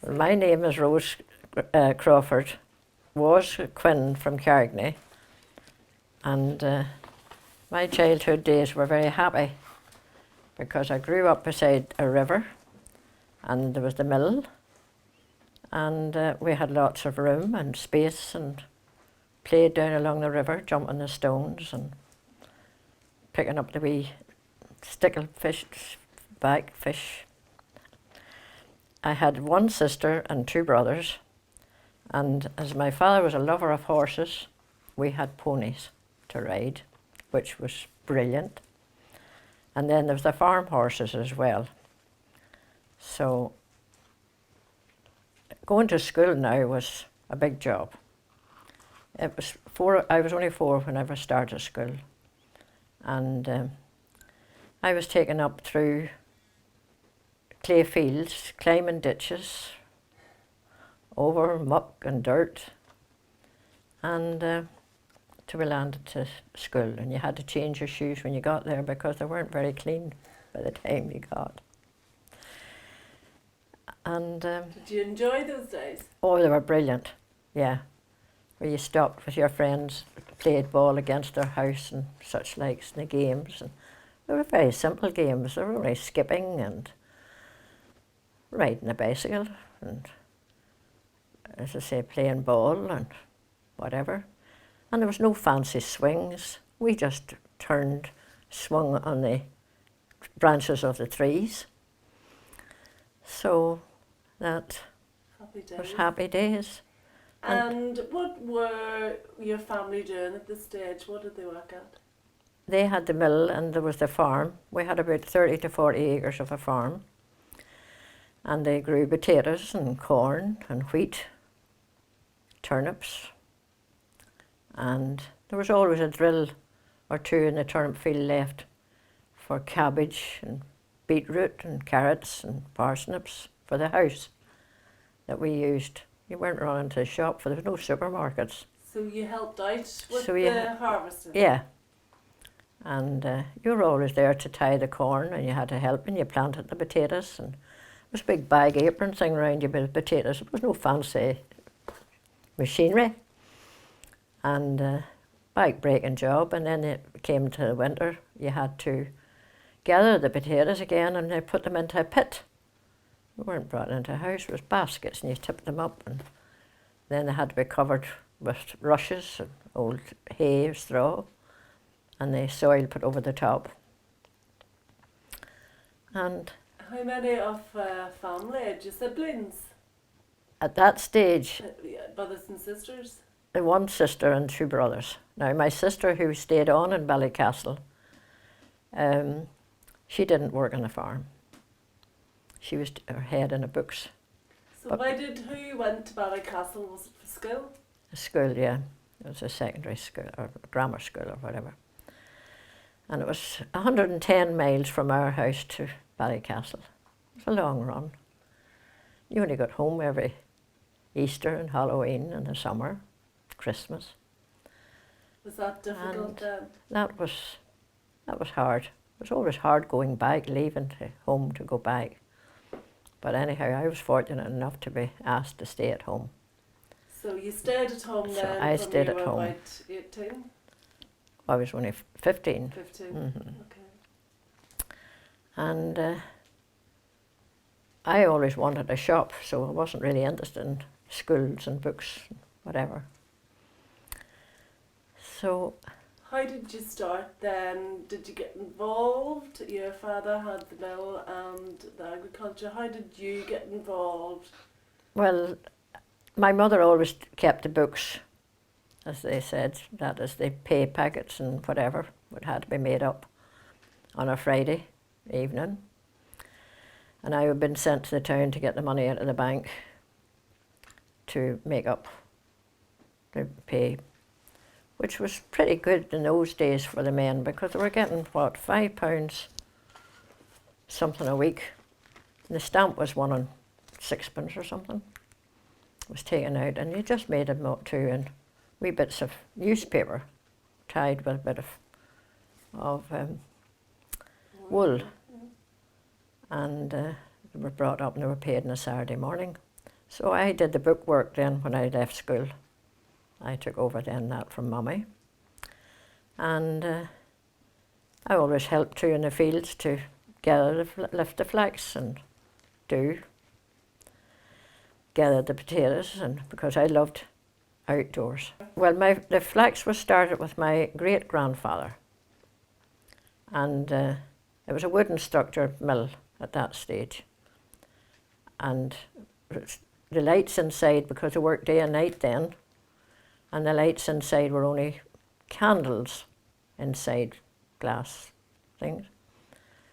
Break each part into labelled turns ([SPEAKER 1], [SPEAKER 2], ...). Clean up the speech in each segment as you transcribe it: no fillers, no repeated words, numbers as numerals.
[SPEAKER 1] My name is Rose Crawford, was Quinn from Carrigney, and my childhood days were very happy because I grew up beside a river and there was the mill, and we had lots of room and space and played down along the river, jumping the stones and picking up the wee stickle fish, bag fish. I had one sister and two brothers, and as my father was a lover of horses, we had ponies to ride, which was brilliant. And then there was the farm horses as well. So going to school now was a big job. It was I was only 4 when I first started school, and I was taken up through clay fields, climbing ditches, over muck and dirt, and till we landed to school. And you had to change your shoes when you got there because they weren't very clean by the time you got. And
[SPEAKER 2] did you enjoy those days?
[SPEAKER 1] oh, they were brilliant, yeah. Where you stopped with your friends, played ball against their house and such likes in the games. And they were very simple games. They were only skipping and riding a bicycle and, as I say, playing ball and whatever. And there was no fancy swings. We just swung on the branches of the trees. So that was happy days.
[SPEAKER 2] And what were your family doing at this stage? What did they work at?
[SPEAKER 1] They had the mill and there was the farm. We had about 30 to 40 acres of a farm. And they grew potatoes and corn and wheat, turnips. And there was always a drill or two in the turnip field left for cabbage and beetroot and carrots and parsnips for the house that we used. You weren't running to the shop, for there was no supermarkets.
[SPEAKER 2] So you helped out with the harvesting?
[SPEAKER 1] Yeah. And you were always there to tie the corn, and you had to help, and you planted the potatoes. And there was a big bag apron thing around you with potatoes. There was no fancy machinery. And back-breaking job. And then it came to the winter, you had to gather the potatoes again and they put them into a pit. They weren't brought into a house, it was baskets, and you tipped them up, and then they had to be covered with rushes and old hay or straw, and the soil put over the top. And
[SPEAKER 2] how many of family had your siblings?
[SPEAKER 1] At that stage,
[SPEAKER 2] brothers and sisters?
[SPEAKER 1] One sister and two brothers. Now my sister, who stayed on in Ballycastle, she didn't work on the farm. She was her head in the books.
[SPEAKER 2] So who went to Ballycastle? Was it for school?
[SPEAKER 1] School, yeah. It was a secondary school or grammar school or whatever. And it was 110 miles from our house to Ballycastle. It was a long run. You only got home every Easter and Halloween in the summer, Christmas.
[SPEAKER 2] Was that difficult then?
[SPEAKER 1] That was hard. It was always hard going back, leaving home to go back. But anyhow, I was fortunate enough to be asked to stay at home.
[SPEAKER 2] So you stayed at home then?
[SPEAKER 1] I stayed at home.
[SPEAKER 2] About 18?
[SPEAKER 1] I was only 15.
[SPEAKER 2] 15, okay.
[SPEAKER 1] And I always wanted a shop, so I wasn't really interested in schools and books, whatever. So
[SPEAKER 2] how did you start then? Did you get involved? Your father had the mill and the agriculture. How did you get involved?
[SPEAKER 1] Well, my mother always kept the books, as they said, that is the pay packets and whatever, would had to be made up on a Friday evening. And I had been sent to the town to get the money out of the bank to make up the pay, which was pretty good in those days for the men because they were getting, what, £5 something a week. And the stamp was 1 and 6pence or something. It was taken out, and you just made them up too in wee bits of newspaper tied with a bit of wool. And they were brought up and they were paid on a Saturday morning. So I did the bookwork then when I left school. I took over then that from Mummy. And I always helped too in the fields to gather lift the flax and gather the potatoes, and because I loved outdoors. Well, the flax was started with my great-grandfather, and it was a wooden structure mill at that stage. And the lights inside, because I worked day and night then, and the lights inside were only candles inside glass things.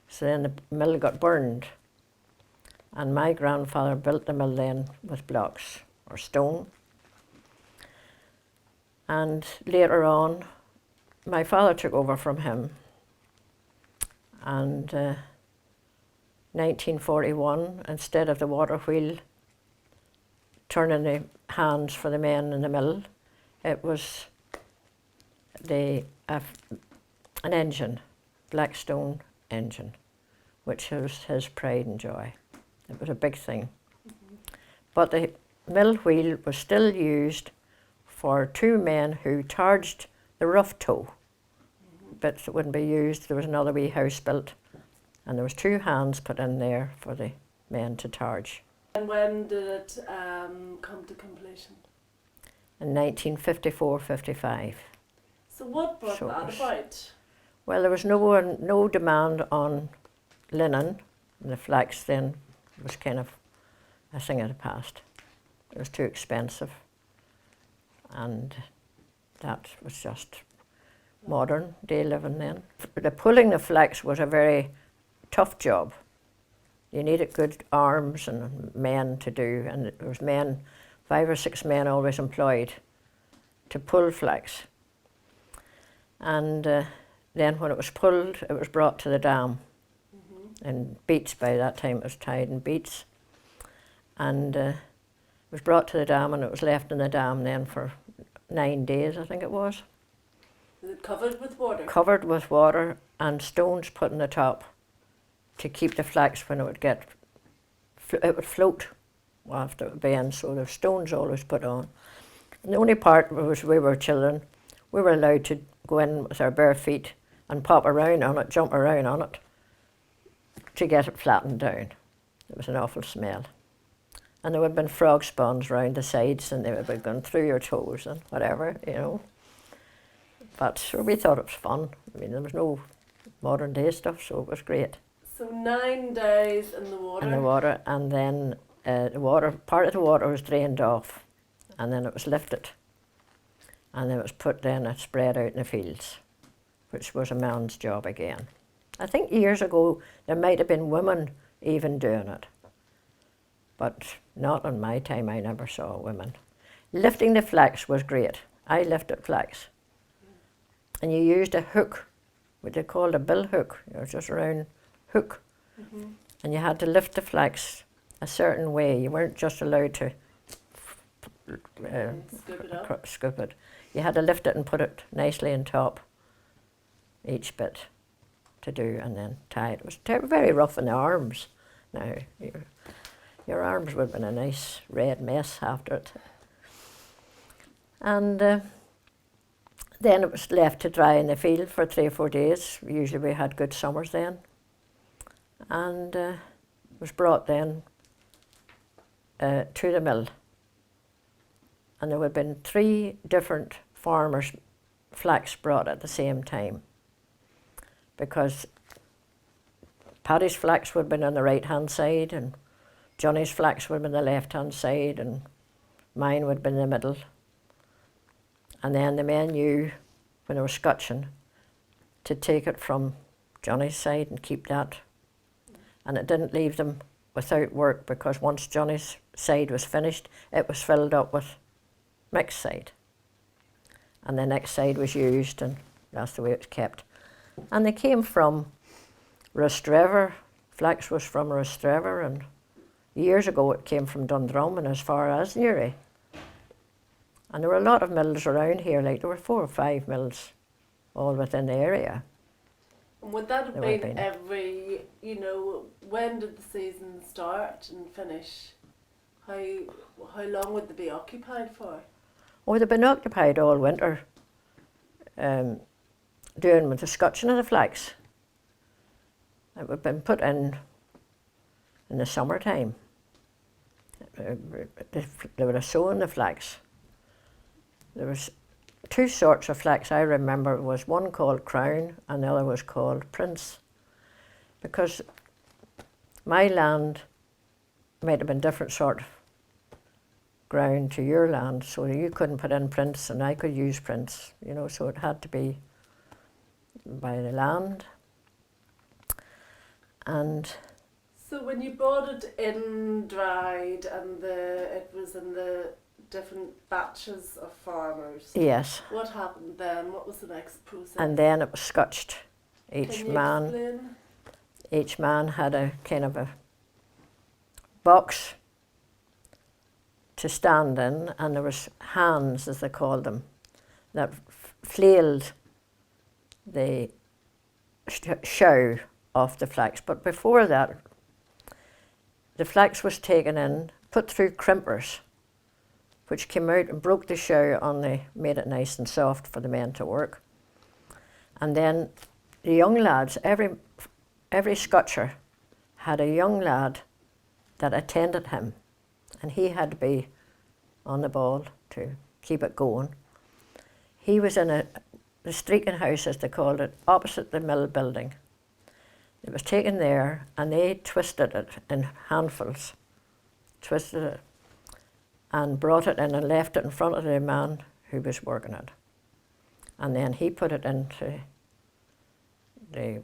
[SPEAKER 1] So then the mill got burned, and my grandfather built the mill then with blocks or stone. And later on, my father took over from him, and 1941, instead of the water wheel turning the hands for the men in the mill, it was an engine, Blackstone engine, which was his pride and joy. It was a big thing. But the mill wheel was still used for two men who targed the rough toe. Bits that wouldn't be used. There was another wee house built, and there was two hands put in there for the men to targe.
[SPEAKER 2] And when did it come to completion?
[SPEAKER 1] In 1954-55.
[SPEAKER 2] So what brought that about?
[SPEAKER 1] Well, there was no demand on linen, and the flax then was kind of a thing of the past. It was too expensive, and that was just modern day living then. The pulling the flax was a very tough job. You needed good arms and men to do, and there was 5 or 6 men always employed to pull flax. And then when it was pulled, it was brought to the dam in beats. By that time it was tied in beats, and it was brought to the dam, and it was left in the dam then for 9 days, I think it was.
[SPEAKER 2] Is it covered with water? Covered
[SPEAKER 1] with water, and stones put on the top to keep the flax when it would it would float after it would bend, so the stones always put on. And the only part was we were children, we were allowed to go in with our bare feet and pop around on it, jump around on it, to get it flattened down. It was an awful smell. And there would have been frog spawns round the sides, and they would have gone through your toes and whatever, you know. But sure, we thought it was fun. I mean, there was no modern day stuff, so it was great.
[SPEAKER 2] So 9 days in the water?
[SPEAKER 1] In the water, and then part of the water was drained off, and then it was lifted. And then it was put then, spread out in the fields, which was a man's job again. I think years ago there might have been women even doing it, but not in my time. I never saw women. Lifting the flax was great. I lifted flax. And you used a hook, what they called a bill hook, just a round hook. And you had to lift the flax a certain way. You weren't just allowed to scoop it. You had to lift it and put it nicely on top, each bit to do, and then tie it. It was very rough in the arms. Now, your arms would have been a nice red mess after it. And then it was left to dry in the field for 3 or 4 days. Usually we had good summers then. And it was brought then to the mill. And there would have been 3 different farmers' flax brought at the same time, because Paddy's flax would have been on the right-hand side, and Johnny's flax would have been the left-hand side, and mine would have been in the middle. And then the men knew, when they were scutching, to take it from Johnny's side and keep that. And it didn't leave them without work, because once Johnny's side was finished, it was filled up with Mick's side. And the next side was used, and that's the way it was kept. And they came from Rostrevor. Flax was from Rostrevor, and years ago it came from Dundrum and as far as Newry. And there were a lot of mills around here, like there were 4 or 5 mills all within the area.
[SPEAKER 2] And would that have been every, when did the season start and finish? How long would they be occupied for?
[SPEAKER 1] Oh, they've been occupied all winter, doing with the scotching of the flax. It would have been put in the summertime. They were sowing the flax. There was two sorts of flax I remember. Was one called Crown and the other was called Prince. Because my land might have been different sort of ground to your land, so you couldn't put in Prince and I could use Prince, you know, so it had to be by the land. And
[SPEAKER 2] so when you bought it in dried and it was in the different batches of farmers,
[SPEAKER 1] yes,
[SPEAKER 2] what happened then? What was the next process?
[SPEAKER 1] and then it was scotched. Each
[SPEAKER 2] Can you
[SPEAKER 1] man
[SPEAKER 2] explain?
[SPEAKER 1] each man had a kind of a box to stand in, and there was hands, as they called them, that flailed the show off the flax. But before that, the flax was taken in, put through crimpers, which came out and broke the show made it nice and soft for the men to work. And then the young lads, every scotcher had a young lad that attended him, and he had to be on the ball to keep it going. He was in the streaking house, as they called it, opposite the mill building. It was taken there and they twisted it in handfuls, twisted it and brought it in and left it in front of the man who was working it. And then he put it into the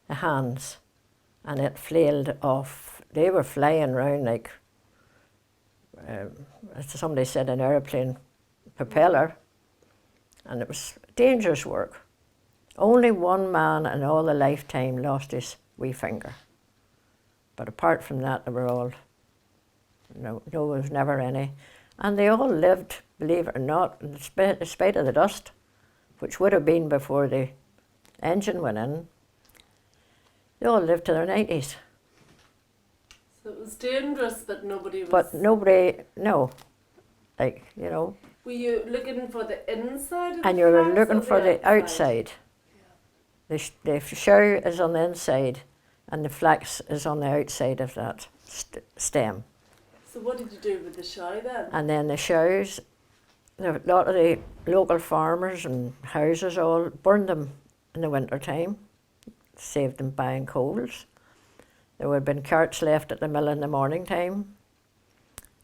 [SPEAKER 1] hands and it flailed off. They were flying around like, as somebody said, an aeroplane propeller, and it was dangerous work. Only one man in all the lifetime lost his wee finger. But apart from that, they were all, no, there was never any. And they all lived, believe it or not, in spite of the dust, which would have been before the engine went in. They all lived to their 90s.
[SPEAKER 2] So it was dangerous, but nobody was...
[SPEAKER 1] But nobody, no, like, you know.
[SPEAKER 2] Were you looking for the inside of the
[SPEAKER 1] And you were
[SPEAKER 2] flax
[SPEAKER 1] looking
[SPEAKER 2] or
[SPEAKER 1] for the outside. The show is on the inside and the flax is on the outside of that stem.
[SPEAKER 2] So what did you do with the show then?
[SPEAKER 1] And then the shows, a lot of the local farmers and houses all burned them in the winter time, saved them buying coals. There would have been carts left at the mill in the morning time,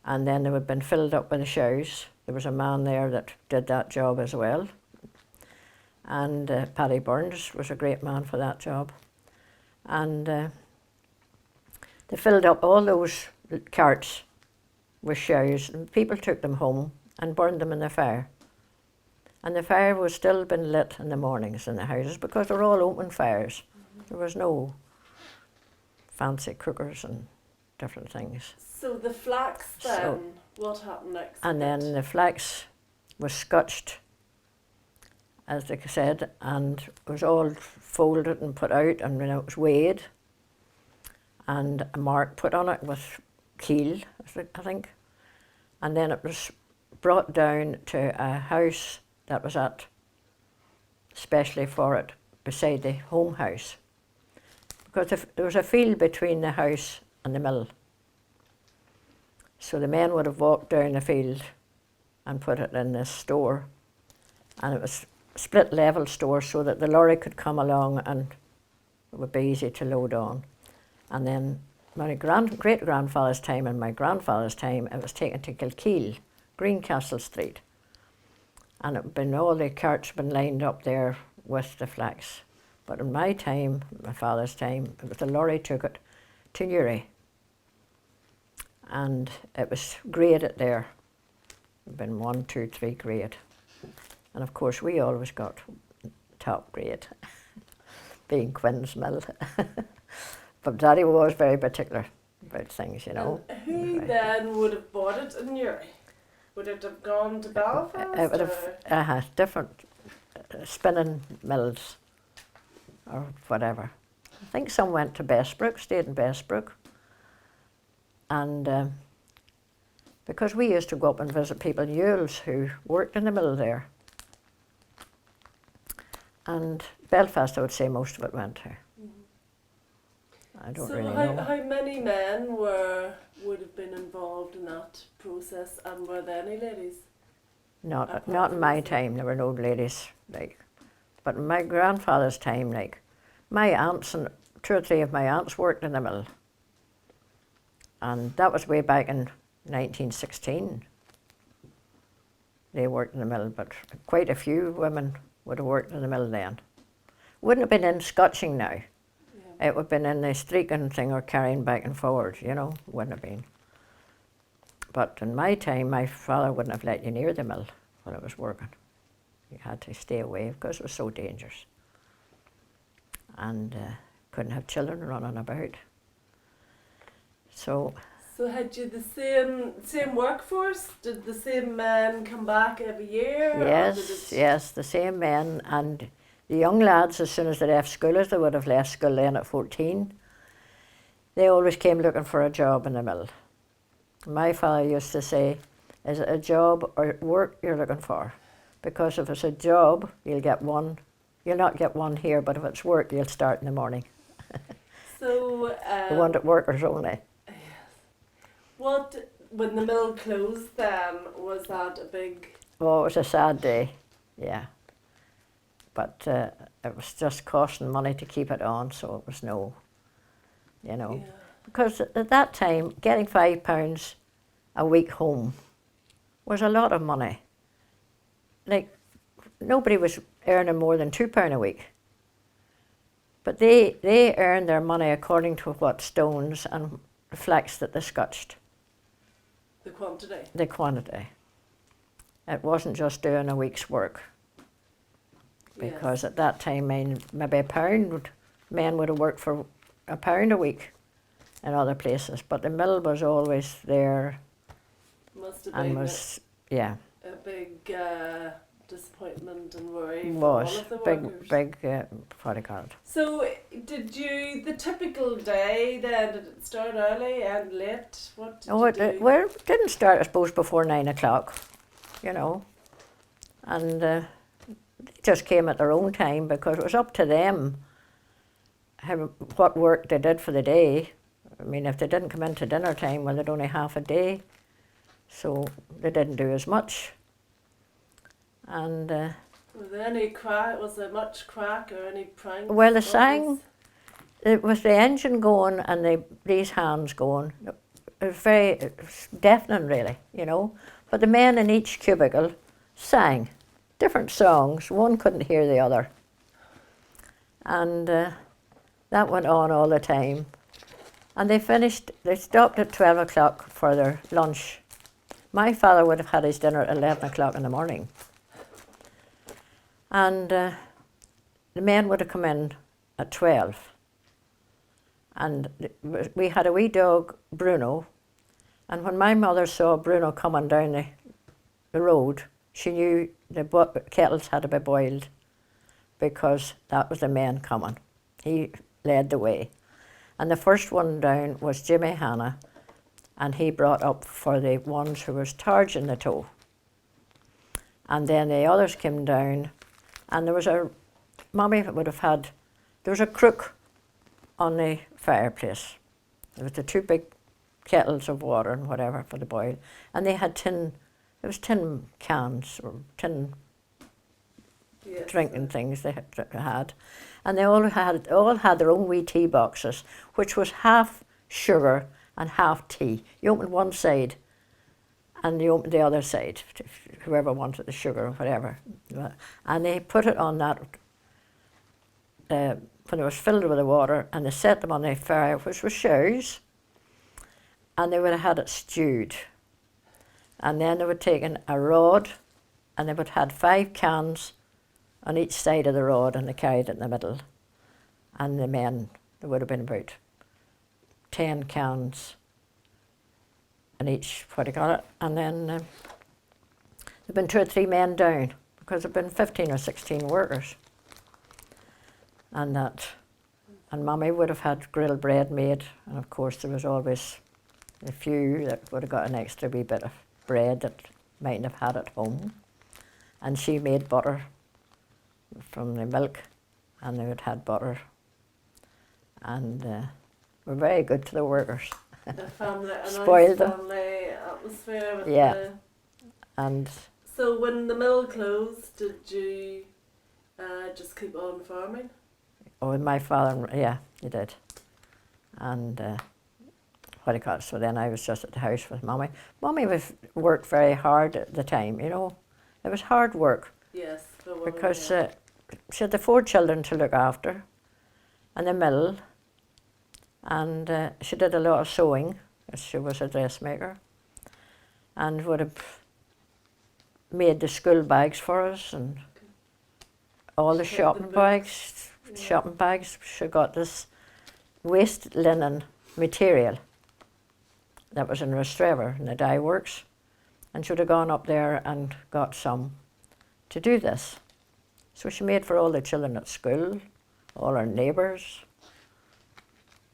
[SPEAKER 1] and then they would have been filled up with the shows. There was a man there that did that job as well. And Paddy Burns was a great man for that job. And they filled up all those carts with shows, and people took them home and burned them in the fire. And the fire was still been lit in the mornings in the houses because they were all open fires. There was no fancy cookers and different things.
[SPEAKER 2] So the flax then, what happened next?
[SPEAKER 1] And then the flax was scotched, as they said, and it was all folded and put out, and then it was weighed and a mark put on it with keel, I think. And then it was brought down to a house that was at, especially for it, beside the home house. Because there was a field between the house and the mill. So the men would have walked down the field and put it in this store. And it was split level store so that the lorry could come along and it would be easy to load on. And then my great grandfather's time and my grandfather's time, it was taken to Kilkeel, Greencastle Street. And it had been, all the carts had been lined up there with the flax. But in my time, my father's time, it was the lorry took it to Newry. And it was graded there. It had been 1, 2, 3 grade. And of course we always got top grade, being Quinn's mill. But Daddy was very particular about things, you know.
[SPEAKER 2] And who then would have bought it in Newry? Would it have gone to Belfast?
[SPEAKER 1] It would have different spinning mills or whatever. I think some went to Bestbrook, stayed in Bestbrook. And because we used to go up and visit people in Yules who worked in the mill there. And Belfast, I would say most of it went to. I don't really know.
[SPEAKER 2] How many men would have been involved in that process, and were there any ladies?
[SPEAKER 1] Not in my time. There were no ladies, like. But in my grandfather's time, like, my aunts and 2 or 3 of my aunts worked in the mill, and that was way back in 1916. They worked in the mill, but quite a few women would have worked in the mill then. Wouldn't have been in scotching now. Yeah. It would have been in the streaking thing or carrying back and forward, you know, wouldn't have been. But in my time, my father wouldn't have let you near the mill when it was working. You had to stay away because it was so dangerous. And couldn't have children running about. So
[SPEAKER 2] had you the same workforce? Did the same men come back every year?
[SPEAKER 1] Yes, the same men. And the young lads, as soon as they left school, as they would have left school then at 14, they always came looking for a job in the mill. My father used to say, is it a job or work you're looking for? Because if it's a job, you'll get one. You'll not get one here, but if it's work, you'll start in the morning.
[SPEAKER 2] So
[SPEAKER 1] they wanted workers only.
[SPEAKER 2] When the mill closed then, was that a big...
[SPEAKER 1] Oh, it was a sad day, yeah. But it was just costing money to keep it on, so it was no, you know. Yeah. Because at that time, getting £5 a week home was a lot of money. Like, nobody was earning more than £2 a week. But they earned their money according to what stones and flax that they scotched.
[SPEAKER 2] The quantity? The
[SPEAKER 1] quantity. It wasn't just doing a week's work. Because at that time, maybe men would have worked for £1 a week in other places. But the mill was always there.
[SPEAKER 2] Must have been
[SPEAKER 1] a
[SPEAKER 2] big disappointment and worry
[SPEAKER 1] for
[SPEAKER 2] all of the workers.
[SPEAKER 1] Big bodyguard.
[SPEAKER 2] So the typical day then, did it start early and late? What did you do?
[SPEAKER 1] Well, it didn't start, I suppose, before 9 o'clock, you know. And they just came at their own time because it was up to them what work they did for the day. I mean, if they didn't come into dinner time, well, they'd only half a day. So they didn't do as much. And
[SPEAKER 2] was there much crack or any pranks?
[SPEAKER 1] Well, they sang. It was the engine going and these hands going. It was deafening, really, you know. But the men in each cubicle sang different songs. One couldn't hear the other. And that went on all the time. And they stopped at 12 o'clock for their lunch. My father would have had his dinner at 11 o'clock in the morning. And the men would have come in at 12. And we had a wee dog, Bruno, and when my mother saw Bruno coming down the road, she knew the kettles had to be boiled because that was the man coming. He led the way. And the first one down was Jimmy Hanna, and he brought up for the ones who was charging the tow. And then the others came down, and there was Mommy would have had, there was a crook on the fireplace. There was the 2 big kettles of water and whatever for the boil, and they had tin cans or tin drinking things they had. And they all had their own wee tea boxes, which was half sugar and half tea. You opened one side and you opened the other side, whoever wanted the sugar or whatever. And they put it on that, when it was filled with the water, and they set them on the fire, which was shows, and they would have had it stewed. And then they would take a rod, and they would have had 5 cans on each side of the rod, and they carried it in the middle. And the men, there would have been about 10 cans in each, and then there'd been 2 or 3 men down, because there'd been 15 or 16 workers. And Mommy would have had grilled bread made, and of course there was always a few that would have got an extra wee bit of bread that mightn't have had at home. And she made butter from the milk, and they would had butter. And were very good to the workers.
[SPEAKER 2] A family, a
[SPEAKER 1] Spoiled
[SPEAKER 2] nice
[SPEAKER 1] them.
[SPEAKER 2] family atmosphere with
[SPEAKER 1] Yeah.
[SPEAKER 2] the...
[SPEAKER 1] And
[SPEAKER 2] So when the mill closed, did you just keep on farming?
[SPEAKER 1] oh, my father, yeah, he did. And what do you call it? So then I was just at the house with Mummy. Mummy worked very hard at the time, you know. It was hard work
[SPEAKER 2] Yes, for women,
[SPEAKER 1] because
[SPEAKER 2] yeah.
[SPEAKER 1] she had the 4 children to look after, and the mill, and she did a lot of sewing, as she was a dressmaker, and would have made the school bags for us and all the
[SPEAKER 2] She kept
[SPEAKER 1] shopping
[SPEAKER 2] the
[SPEAKER 1] bags.
[SPEAKER 2] Yeah.
[SPEAKER 1] Shopping bags. She got this waste linen material that was in Rostraver in the dye works, and she would have gone up there and got some to do this. So she made for all the children at school, all our neighbours,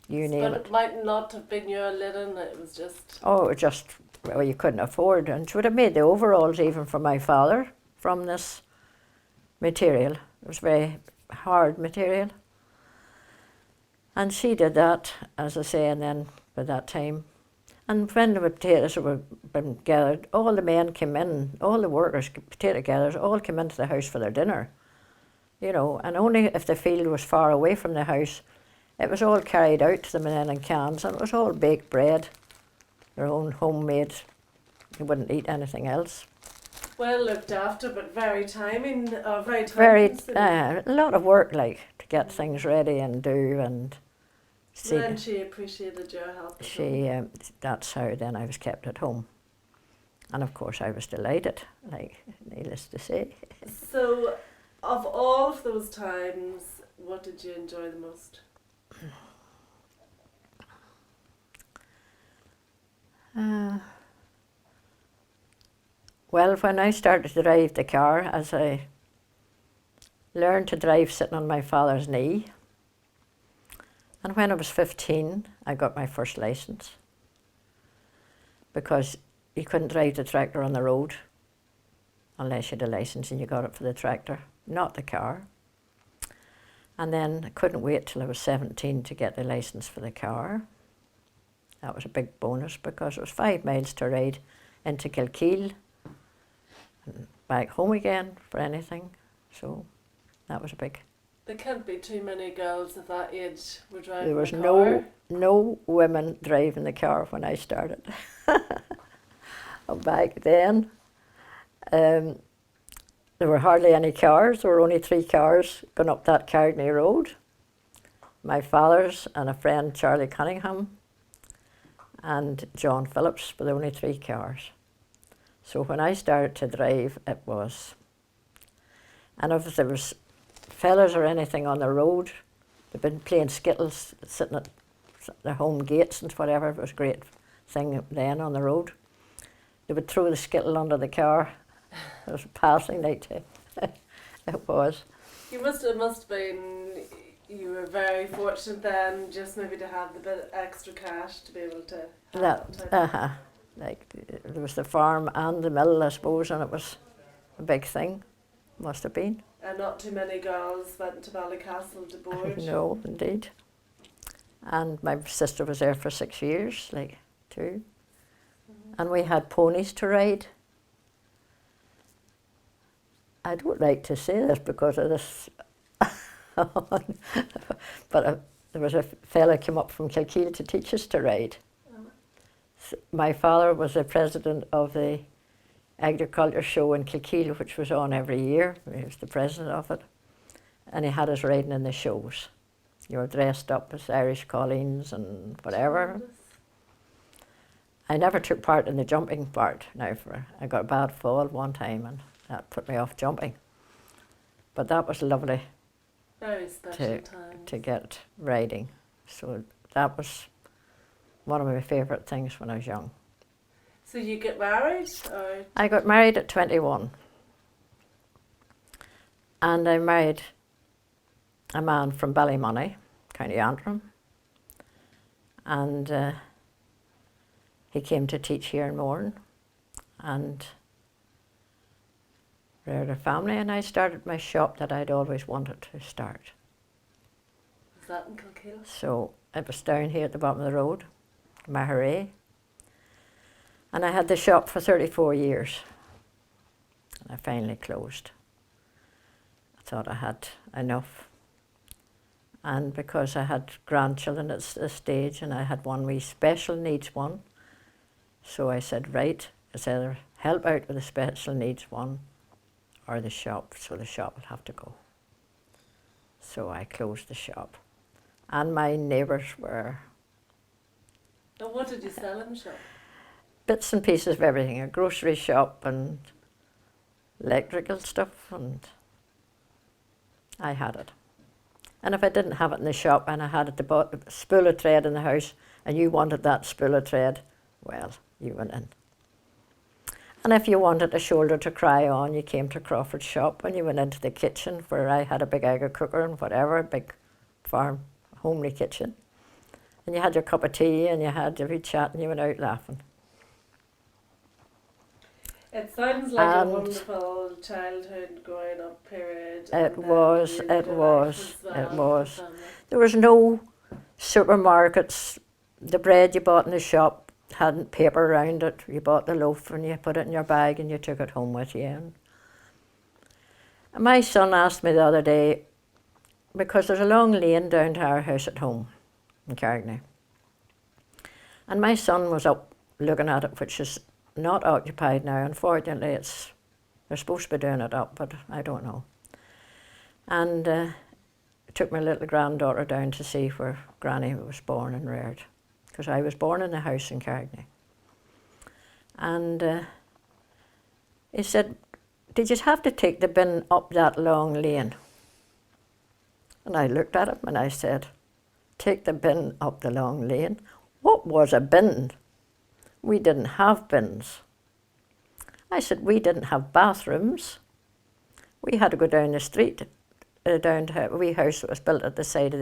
[SPEAKER 1] you name
[SPEAKER 2] But
[SPEAKER 1] it.
[SPEAKER 2] it might not have been your linen, it was just...
[SPEAKER 1] Oh, it just, well, you couldn't afford. And she would have made the overalls even for my father from this material. It was very hard material. And she did that, as I say, and then by that time. And when the potatoes were been gathered, all the men came in, all the workers, potato gatherers, all came into the house for their dinner. You know, and only if the field was far away from the house, it was all carried out to them then in cans, and it was all baked bread, their own homemade. You wouldn't eat anything else.
[SPEAKER 2] Well looked after, but very timing, very time
[SPEAKER 1] Very,
[SPEAKER 2] consuming.
[SPEAKER 1] a lot of work, like, to get things ready and do and see.
[SPEAKER 2] Then she appreciated your help. as well.
[SPEAKER 1] She, that's how then I was kept at home. And of course I was delighted, like, needless to say.
[SPEAKER 2] So, of all of those times, what did you enjoy the most?
[SPEAKER 1] Well, when I started to drive the car, as I learned to drive sitting on my father's knee, and when I was 15, I got my first licence, because you couldn't drive the tractor on the road unless you had a licence and you got it for the tractor, not the car. And then I couldn't wait till I was 17 to get the licence for the car. That was a big bonus because it was 5 miles to ride into Kilkeel and back home again for anything. So that was a big.
[SPEAKER 2] There can't be too many girls of that age who were driving
[SPEAKER 1] There was
[SPEAKER 2] a car.
[SPEAKER 1] no women driving the car when I started. Back then, there were hardly any cars. There were only 3 cars going up that Carrigney Road. My father's and a friend, Charlie Cunningham, and John Phillips were the only 3 cars. So when I started to drive, it was, and if there was fellas or anything on the road, they'd been playing skittles, sitting at their home gates and whatever. It was a great thing then on the road. They would throw the skittle under the car. It was a passing night too. It was.
[SPEAKER 2] It must have been, you were very fortunate then, just maybe to have the bit of extra cash to be able to have that type of-
[SPEAKER 1] Like, there was the farm and the mill, I suppose, and it was a big thing. Must have been.
[SPEAKER 2] And not too many girls went to Ballycastle to board.
[SPEAKER 1] No, indeed. And my sister was there for 6 years, like, too. And we had ponies to ride. I don't like to say this because of this, but there was a fella came up from Kilkeel to teach us to ride. My father was the president of the agriculture show in Kilkeel, which was on every year. He was the president of it. And he had us riding in the shows. You were dressed up as Irish colleens and whatever.
[SPEAKER 2] Tremendous.
[SPEAKER 1] I never took part in the jumping part. Now, I got a bad fall one time and that put me off jumping. But that was lovely
[SPEAKER 2] Very special times.
[SPEAKER 1] to get riding. So that was one of my favourite things when I was young.
[SPEAKER 2] So you get married, or
[SPEAKER 1] I got married at 21. And I married a man from Ballymoney, County Antrim. And he came to teach here in Mourne and reared a family, and I started my shop that I'd always wanted to start.
[SPEAKER 2] Was that in Kilkeel?
[SPEAKER 1] So it was down here at the bottom of the road, Maharay. And I had the shop for 34 years. And I finally closed. I thought I had enough. And because I had grandchildren at this stage, and I had one wee special needs one, so I said, right, it's either help out with the special needs one or the shop, so the shop will have to go. So I closed the shop. And my neighbours were
[SPEAKER 2] And what did you sell in the shop?
[SPEAKER 1] bits and pieces of everything, a grocery shop and electrical stuff, and I had it. And if I didn't have it in the shop and I had it bought a spool of thread in the house and you wanted that spool of thread, well, you went in. And if you wanted a shoulder to cry on, you came to Crawford's shop and you went into the kitchen where I had a big agate cooker and whatever, a big farm, homely kitchen. And you had your cup of tea and you had your wee chat and you went out laughing.
[SPEAKER 2] It sounds like a wonderful childhood growing up period.
[SPEAKER 1] It was. There was no supermarkets. The bread you bought in the shop hadn't paper around it. You bought the loaf and you put it in your bag and you took it home with you. And my son asked me the other day, because there's a long lane down to our house at home in Carrigney. And my son was up looking at it, which is not occupied now. Unfortunately, they're supposed to be doing it up, but I don't know. And took my little granddaughter down to see where Granny was born and reared, because I was born in a house in Carrigney. And he said, did you have to take the bin up that long lane? And I looked at him and I said, take the bin up the long lane? What was a bin? We didn't have bins. I said, we didn't have bathrooms. We had to go down the street, down to a wee house that was built at the side of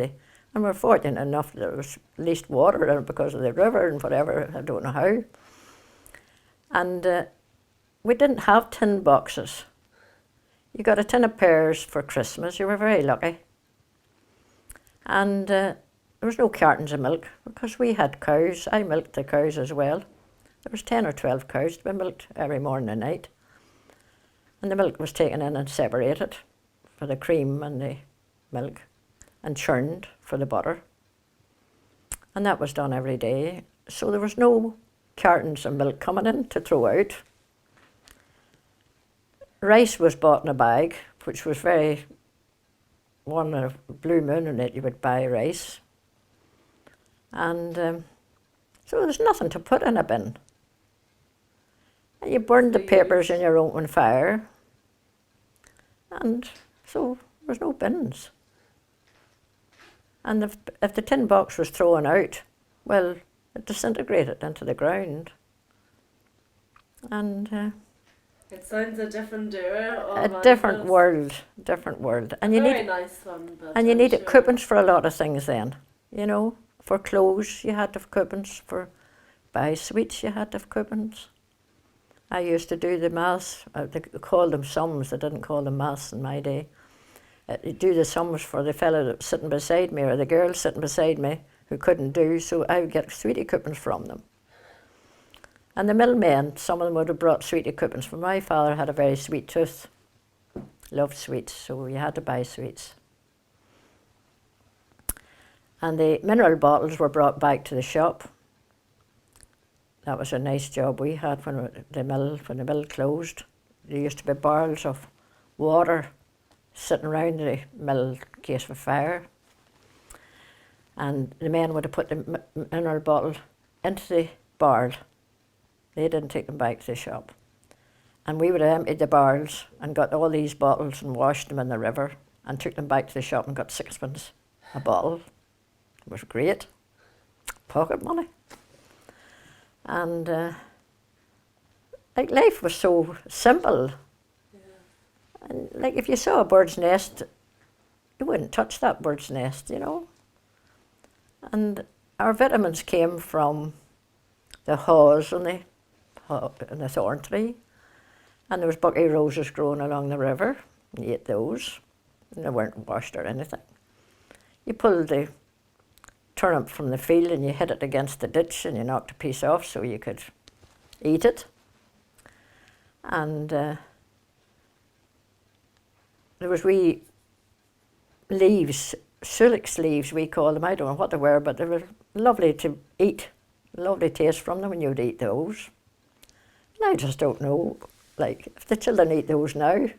[SPEAKER 1] and we're fortunate enough that there was at least water in it because of the river and whatever, I don't know how. And we didn't have tin boxes. You got a tin of pears for Christmas, you were very lucky. And there was no cartons of milk because we had cows. I milked the cows as well. There was 10 or 12 cows to be milked every morning and night. And the milk was taken in and separated for the cream and the milk and churned for the butter. And that was done every day. So there was no cartons of milk coming in to throw out. Rice was bought in a bag, which was very, one a blue moon in it, you would buy rice. And so there was nothing to put in a bin. And you burned the papers in your open fire. And so there was no bins. And if the tin box was thrown out, well, it disintegrated into the ground. And
[SPEAKER 2] it sounds a different era.
[SPEAKER 1] A different world. And you
[SPEAKER 2] very nice one, but
[SPEAKER 1] and you
[SPEAKER 2] I'm
[SPEAKER 1] needed
[SPEAKER 2] sure.
[SPEAKER 1] coupons for a lot of things then. You know, for clothes you had to have coupons, for buy sweets you had to have coupons. I used to do the maths, they called them sums, they didn't call them maths in my day. Do the sums for the fellow that was sitting beside me or the girl sitting beside me who couldn't do, so I would get sweetie coupons from them. And the middlemen, some of them would have brought sweetie coupons, for my father had a very sweet tooth, loved sweets, so you had to buy sweets. And the mineral bottles were brought back to the shop. That was a nice job we had when the mill closed. There used to be barrels of water sitting around the mill in case of a fire. And the men would have put the mineral bottle into the barrel. They didn't take them back to the shop. And we would have emptied the barrels and got all these bottles and washed them in the river and took them back to the shop and got 6pence a bottle. It was great. Pocket money. And like life was so simple.
[SPEAKER 2] Yeah.
[SPEAKER 1] And like if you saw a bird's nest, you wouldn't touch that bird's nest, you know. And our vitamins came from the haws on the thorn tree. And there was bucky roses growing along the river. And you ate those. And they weren't washed or anything. You pulled the turnip from the field and you hit it against the ditch and you knocked a piece off so you could eat it. And there was wee leaves, sulix leaves we call them. I don't know what they were, but they were lovely to eat. Lovely taste from them when you would eat those. And I just don't know, like, if the children eat those now,